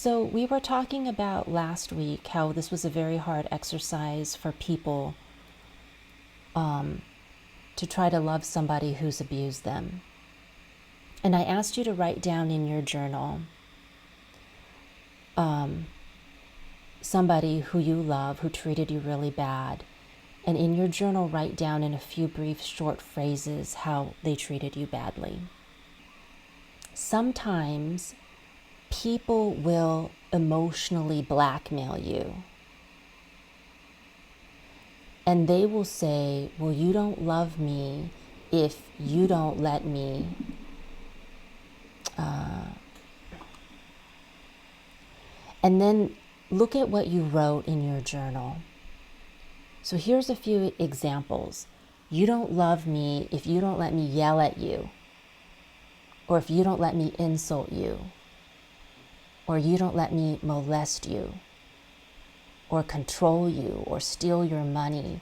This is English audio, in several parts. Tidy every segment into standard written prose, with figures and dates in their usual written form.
So we were talking about last week how this was a very hard exercise for people to try to love somebody who's abused them. And I asked you to write down in your journal somebody who you love who treated you really bad. And in your journal, write down in a few brief short phrases how they treated you badly. Sometimes people will emotionally blackmail you. And they will say, well, you don't love me if you don't let me and then look at what you wrote in your journal. So here's a few examples. You don't love me if you don't let me yell at you, or if you don't let me insult you, or you don't let me molest you, or control you, or steal your money,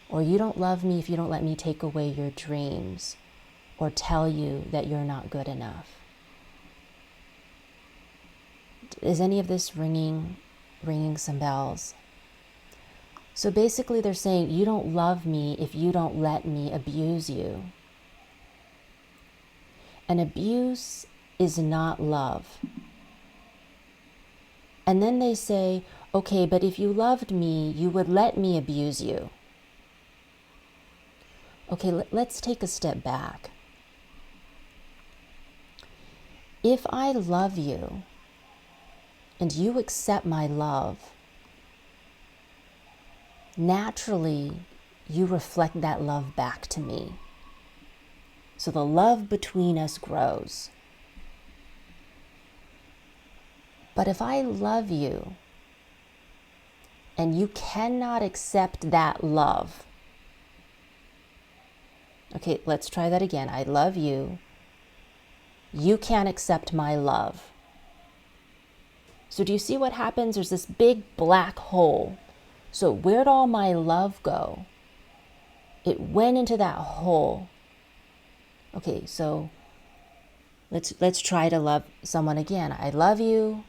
or you don't love me if you don't let me take away your dreams, or tell you that you're not good enough. Is any of this ringing some bells? So basically they're saying, you don't love me if you don't let me abuse you. And abuse is not love. And then they say, okay, but if you loved me, you would let me abuse you. Okay, let's take a step back. If I love you and you accept my love, naturally you reflect that love back to me. So the love between us grows. But if I love you and you cannot accept that love, okay, let's try that again. I love you. You can't accept my love. So do you see what happens? There's this big black hole. So where'd all my love go? It went into that hole. Okay, so let's try to love someone again. I love you.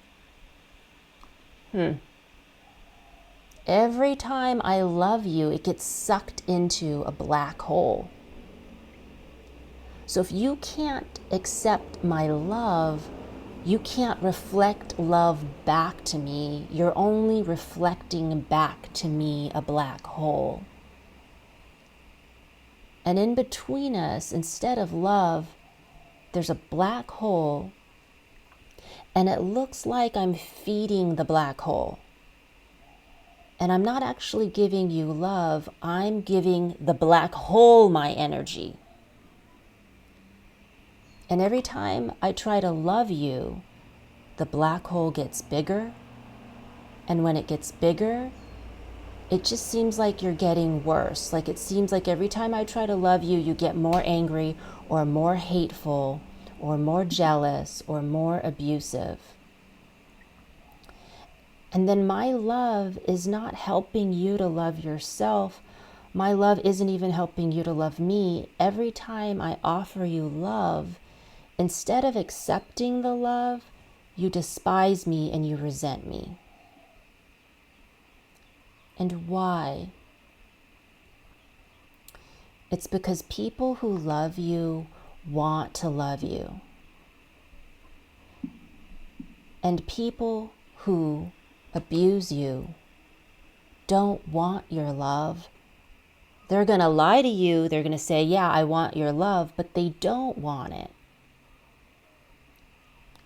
Every time I love you, it gets sucked into a black hole. So if you can't accept my love, you can't reflect love back to me. You're only reflecting back to me a black hole. And in between us, instead of love, there's a black hole. And it looks like I'm feeding the black hole. And I'm not actually giving you love. I'm giving the black hole my energy. And every time I try to love you, the black hole gets bigger. And when it gets bigger, it just seems like you're getting worse. Like it seems like every time I try to love you, you get more angry or more hateful or more jealous or more abusive. And then my love is not helping you to love yourself. My love isn't even helping you to love me. Every time I offer you love, instead of accepting the love, you despise me and you resent me. And why? It's because people who love you want to love you. And people who abuse you don't want your love. They're going to lie to you. They're going to say, yeah, I want your love, but they don't want it.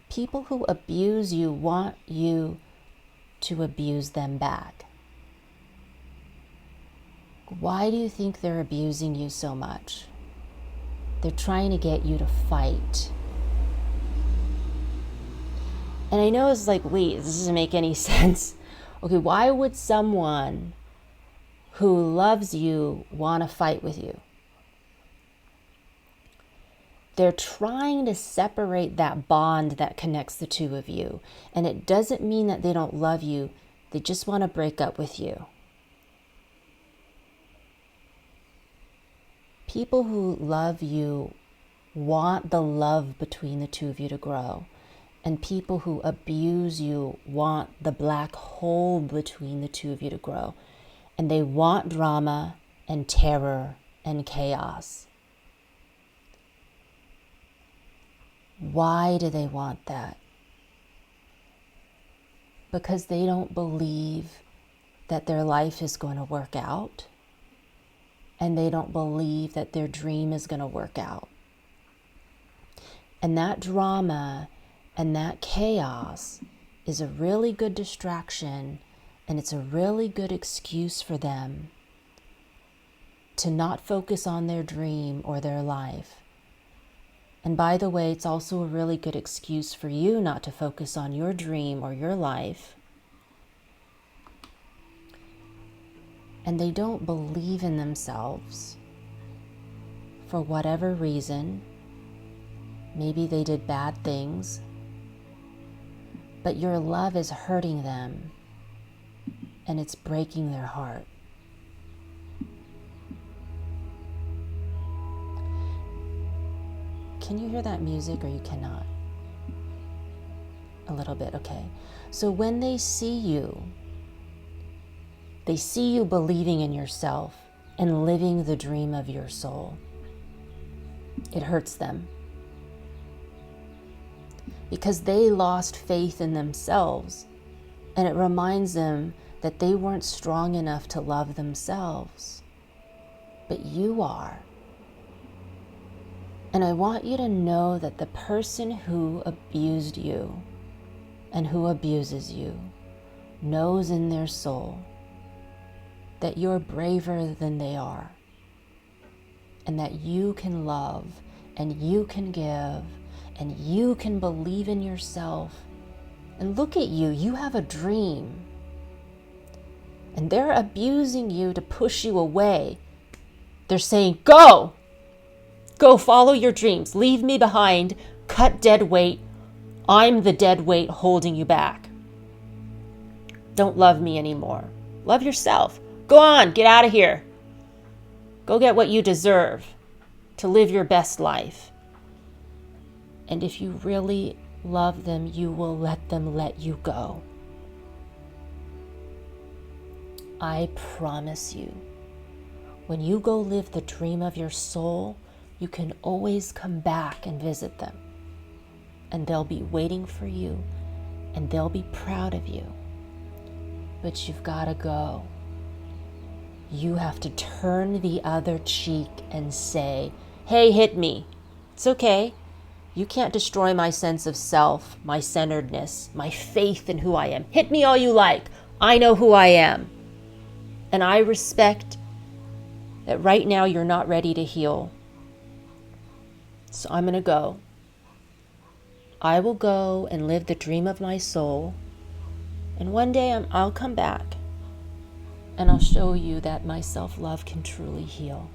People who abuse you want you to abuse them back. Why do you think they're abusing you so much? They're trying to get you to fight. And I know it's like, wait, this doesn't make any sense. Okay, why would someone who loves you want to fight with you? They're trying to separate that bond that connects the two of you. And it doesn't mean that they don't love you. They just want to break up with you. People who love you want the love between the two of you to grow. And people who abuse you want the black hole between the two of you to grow. And they want drama and terror and chaos. Why do they want that? Because they don't believe that their life is going to work out. And they don't believe that their dream is going to work out. And that drama and that chaos is a really good distraction, and it's a really good excuse for them to not focus on their dream or their life. And by the way, it's also a really good excuse for you not to focus on your dream or your life. And they don't believe in themselves for whatever reason. Maybe they did bad things, but your love is hurting them and it's breaking their heart. Can you hear that music, or you cannot? A little bit, okay. So when they see you believing in yourself and living the dream of your soul. It hurts them. Because they lost faith in themselves, and it reminds them that they weren't strong enough to love themselves. But you are. And I want you to know that the person who abused you and who abuses you knows in their soul that you're braver than they are, and that you can love and you can give and you can believe in yourself. And look at you, you have a dream. And they're abusing you to push you away. They're saying, go follow your dreams, leave me behind, cut dead weight. I'm the dead weight holding you back. Don't love me anymore. Love yourself. Go on, get out of here. Go get what you deserve to live your best life. And if you really love them, you will let them let you go. I promise you, when you go live the dream of your soul, you can always come back and visit them. And they'll be waiting for you, and they'll be proud of you. But you've got to go. You have to turn the other cheek and say, hey, hit me. It's okay. You can't destroy my sense of self, my centeredness, my faith in who I am. Hit me all you like. I know who I am. And I respect that right now you're not ready to heal. So I'm going to go. I will go and live the dream of my soul. And one day I'll come back and I'll show you that my self-love can truly heal.